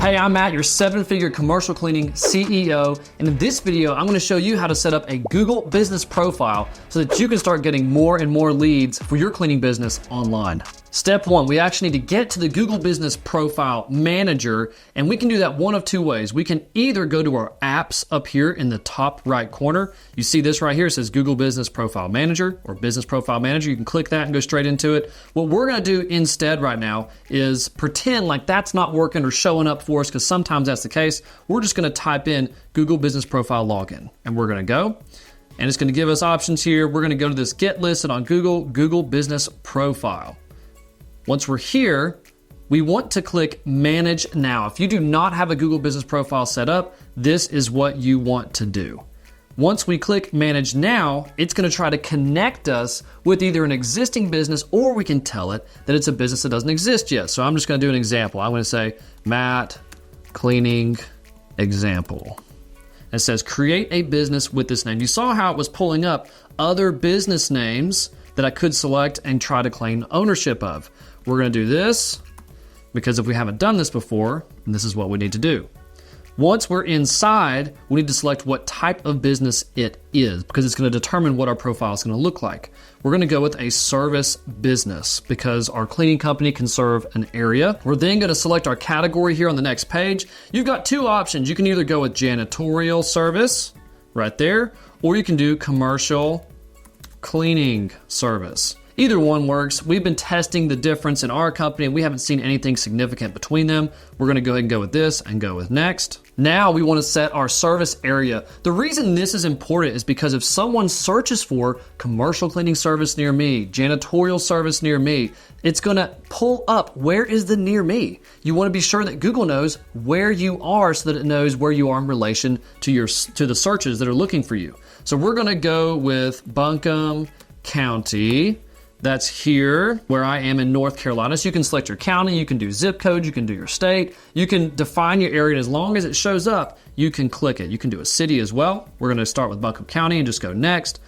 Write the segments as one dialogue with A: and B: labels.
A: Hey, I'm Matt, your 7-figure commercial cleaning CEO, and in this video, I'm gonna show you how to set up a Google business profile so that you can start getting more and more leads for your cleaning business online. Step 1, we actually need to get to the Google Business Profile Manager, and we can do that one of two ways. We can either go to our apps up here in the top right corner. You see this right here, it says Google Business Profile Manager or Business Profile Manager. You can click that and go straight into it. What we're gonna do instead right now is pretend like that's not working or showing up for us, because sometimes that's the case. We're just gonna type in Google Business Profile Login, and we're gonna go. And it's gonna give us options here. We're gonna go to this Get Listed on Google Business Profile. Once we're here, we want to click Manage Now. If you do not have a Google Business Profile set up, this is what you want to do. Once we click Manage Now, it's going to try to connect us with either an existing business, or we can tell it that it's a business that doesn't exist yet. So I'm just going to do an example. I'm going to say Matt Cleaning Example. It says create a business with this name. You saw how it was pulling up other business names that I could select and try to claim ownership of. We're gonna do this because if we haven't done this before, this is what we need to do. Once we're inside, we need to select what type of business it is, because it's gonna determine what our profile is gonna look like. We're gonna go with a service business because our cleaning company can serve an area. We're then gonna select our category here on the next page. You've got two options. You can either go with janitorial service right there, or you can do commercial cleaning service. Either one works. We've been testing the difference in our company and we haven't seen anything significant between them. We're gonna go ahead and go with this and go with next. Now we wanna set our service area. The reason this is important is because if someone searches for commercial cleaning service near me, janitorial service near me, it's gonna pull up where is the near me. You wanna be sure that Google knows where you are so that it knows where you are in relation to the searches that are looking for you. So we're gonna go with Buncombe County. That's here where I am in North Carolina. So you can select your county, you can do zip code, you can do your state, you can define your area, and as long as it shows up, you can click it. You can do a city as well. We're gonna start with Buncombe County and just go next.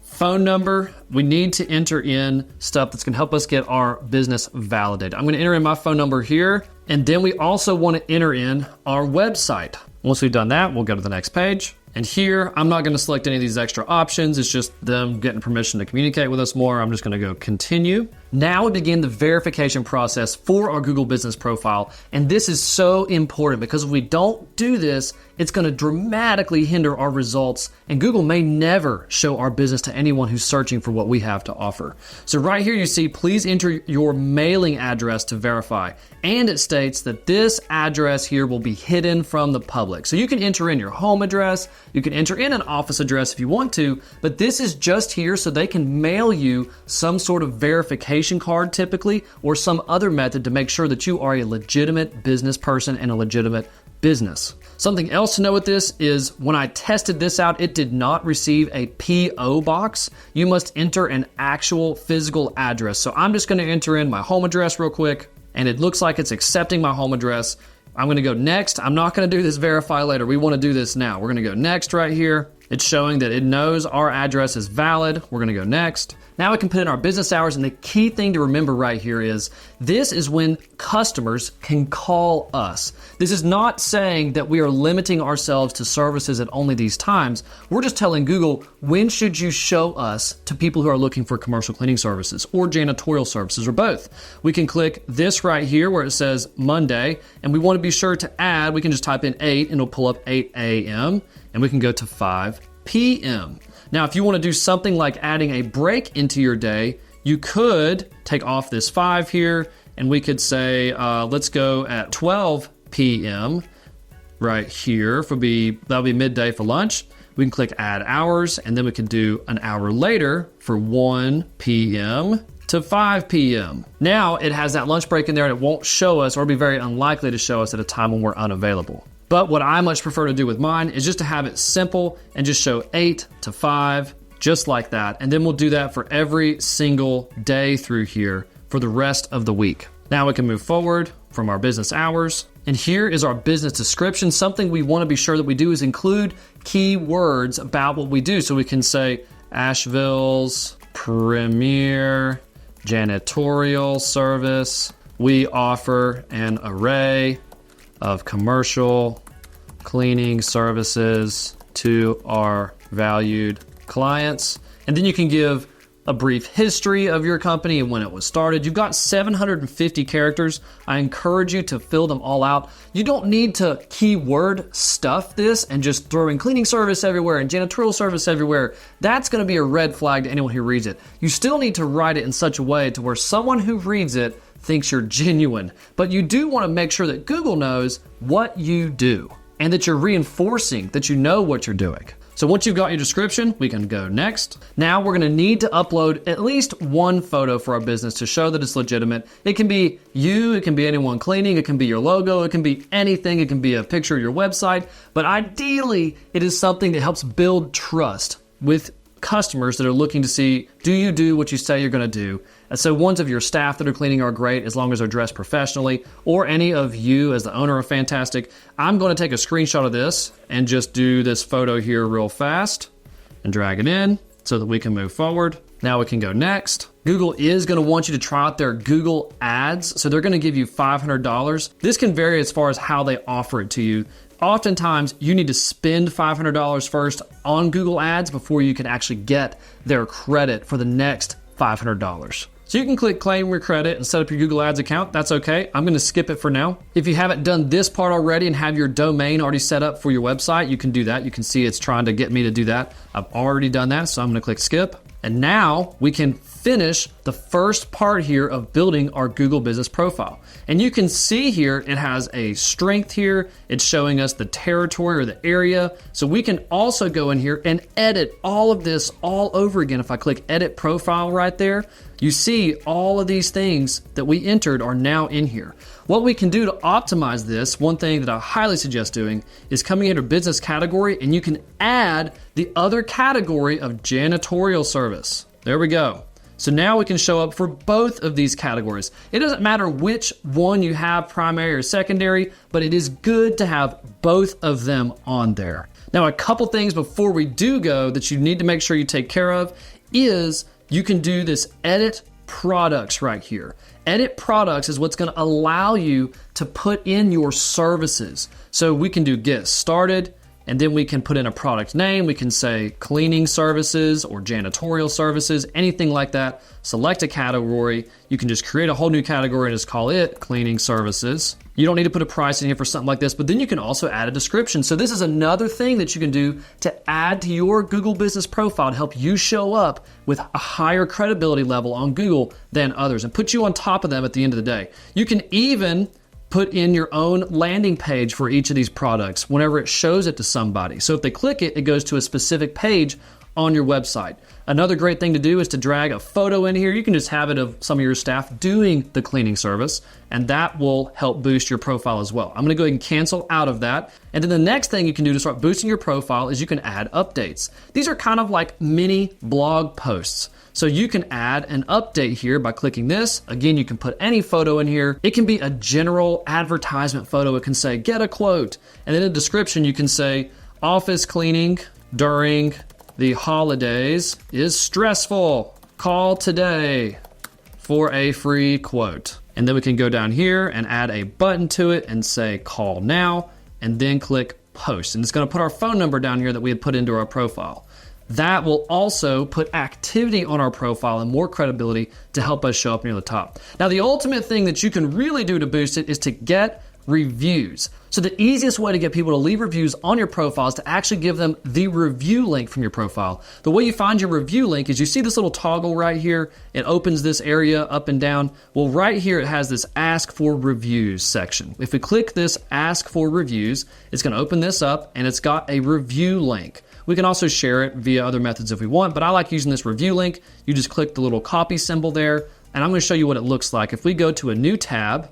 A: Phone number, we need to enter in stuff that's gonna help us get our business validated. I'm gonna enter in my phone number here, and then we also wanna enter in our website. Once we've done that, we'll go to the next page. And here, I'm not gonna select any of these extra options. It's just them getting permission to communicate with us more. I'm just gonna go continue. Now we begin the verification process for our Google Business Profile. And this is so important because if we don't do this, it's gonna dramatically hinder our results. And Google may never show our business to anyone who's searching for what we have to offer. So right here you see, please enter your mailing address to verify. And it states that this address here will be hidden from the public. So you can enter in your home address, you can enter in an office address if you want to, but this is just here so they can mail you some sort of verification card typically, or some other method to make sure that you are a legitimate business person and a legitimate business. Something else to know with this is when I tested this out, it did not receive a PO box. You must enter an actual physical address. So I'm just gonna enter in my home address real quick, and it looks like it's accepting my home address. I'm gonna go next. I'm not gonna do this verify later. We wanna do this now. We're gonna go next right here. It's showing that it knows our address is valid. We're gonna go next. Now we can put in our business hours, and the key thing to remember right here is this is when customers can call us. This is not saying that we are limiting ourselves to services at only these times. We're just telling Google, when should you show us to people who are looking for commercial cleaning services or janitorial services or both? We can click this right here where it says Monday, and we want to be sure to add, we can just type in 8 and it'll pull up 8 a.m. and we can go to 5 p.m. Now, if you want to do something like adding a break into your day, you could take off this 5 here, and we could say, let's go at 12 p.m. right here. That'll be midday for lunch. We can click add hours, and then we can do an hour later for 1 p.m. to 5 p.m. Now it has that lunch break in there, and it won't show us, or be very unlikely to show us at a time when we're unavailable. But what I much prefer to do with mine is just to have it simple and just show 8 to 5, just like that. And then we'll do that for every single day through here for the rest of the week. Now we can move forward from our business hours. And here is our business description. Something we want to be sure that we do is include keywords about what we do. So we can say Asheville's premier janitorial service. We offer an array of commercial cleaning services to our valued clients. And then you can give a brief history of your company and when it was started. You've got 750 characters. I encourage you to fill them all out. You don't need to keyword stuff this and just throw in cleaning service everywhere and janitorial service everywhere. That's going to be a red flag to anyone who reads it. You still need to write it in such a way to where someone who reads it thinks you're genuine. But you do want to make sure that Google knows what you do and that you're reinforcing that you know what you're doing. So once you've got your description, we can go next. Now we're gonna need to upload at least one photo for our business to show that it's legitimate. It can be you, it can be anyone cleaning, it can be your logo, it can be anything, it can be a picture of your website, but ideally it is something that helps build trust with customers that are looking to see, do you do what you say you're gonna do? And so ones of your staff that are cleaning are great as long as they're dressed professionally, or any of you as the owner are fantastic. I'm gonna take a screenshot of this and just do this photo here real fast and drag it in so that we can move forward. Now we can go next. Google is gonna want you to try out their Google Ads. So they're gonna give you $500. This can vary as far as how they offer it to you. Oftentimes, you need to spend $500 first on Google Ads before you can actually get their credit for the next $500. So you can click claim your credit and set up your Google Ads account. That's okay. I'm going to skip it for now. If you haven't done this part already and have your domain already set up for your website, you can do that. You can see it's trying to get me to do that. I've already done that, so I'm going to click skip. And now we can finish the first part here of building our Google business profile. And you can see here, it has a strength here. It's showing us the territory or the area. So we can also go in here and edit all of this all over again. If I click edit profile right there, you see all of these things that we entered are now in here. What we can do to optimize this, one thing that I highly suggest doing is coming into business category, and you can add the other category of janitorial service. There we go. So now we can show up for both of these categories. It doesn't matter which one you have, primary or secondary, but it is good to have both of them on there. Now, a couple things before we do go that you need to make sure you take care of is you can do this edit products right here. Edit products is what's going to allow you to put in your services. So we can do get started, and then we can put in a product name. We can say cleaning services or janitorial services, anything like that. Select a category. You can just create a whole new category and just call it cleaning services. You don't need to put a price in here for something like this, but then you can also add a description. So this is another thing that you can do to add to your Google business profile to help you show up with a higher credibility level on Google than others and put you on top of them at the end of the day. You can even put in your own landing page for each of these products whenever it shows it to somebody. So if they click it, it goes to a specific page on your website. Another great thing to do is to drag a photo in here. You can just have it of some of your staff doing the cleaning service, and that will help boost your profile as well. I'm gonna go ahead and cancel out of that. And then the next thing you can do to start boosting your profile is you can add updates. These are kind of like mini blog posts. So you can add an update here by clicking this. Again, you can put any photo in here. It can be a general advertisement photo. It can say, get a quote. And then in the description, you can say, office cleaning during the holidays is stressful. Call today for a free quote. And then we can go down here and add a button to it and say, call now, and then click post. And it's gonna put our phone number down here that we had put into our profile. That will also put activity on our profile and more credibility to help us show up near the top. Now, the ultimate thing that you can really do to boost it is to get reviews. So the easiest way to get people to leave reviews on your profile is to actually give them the review link from your profile. The way you find your review link is you see this little toggle right here. It opens this area up and down. Well, right here it has this ask for reviews section. If we click this ask for reviews, it's going to open this up and it's got a review link. We can also share it via other methods if we want, but I like using this review link. You just click the little copy symbol there, and I'm going to show you what it looks like. If we go to a new tab,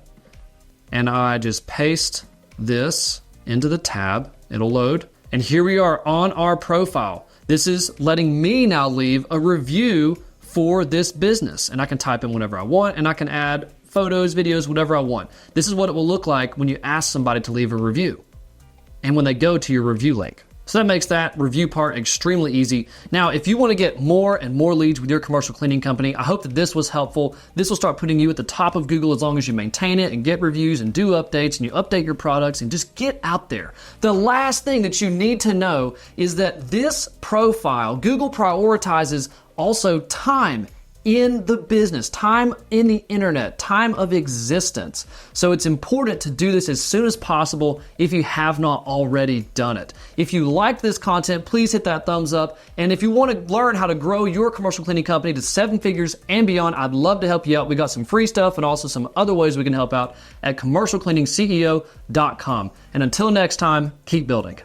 A: and I just paste this into the tab, it'll load. And here we are on our profile. This is letting me now leave a review for this business. And I can type in whatever I want, and I can add photos, videos, whatever I want. This is what it will look like when you ask somebody to leave a review and when they go to your review link. So that makes that review part extremely easy. Now, if you want to get more and more leads with your commercial cleaning company, I hope that this was helpful. This will start putting you at the top of Google as long as you maintain it and get reviews and do updates and you update your products and just get out there. The last thing that you need to know is that this profile, Google prioritizes also time in the business, time in the internet, time of existence. So it's important to do this as soon as possible if you have not already done it. If you like this content, please hit that thumbs up. And if you want to learn how to grow your commercial cleaning company to 7 figures and beyond, I'd love to help you out. We got some free stuff and also some other ways we can help out at commercialcleaningsceo.com. And until next time, keep building.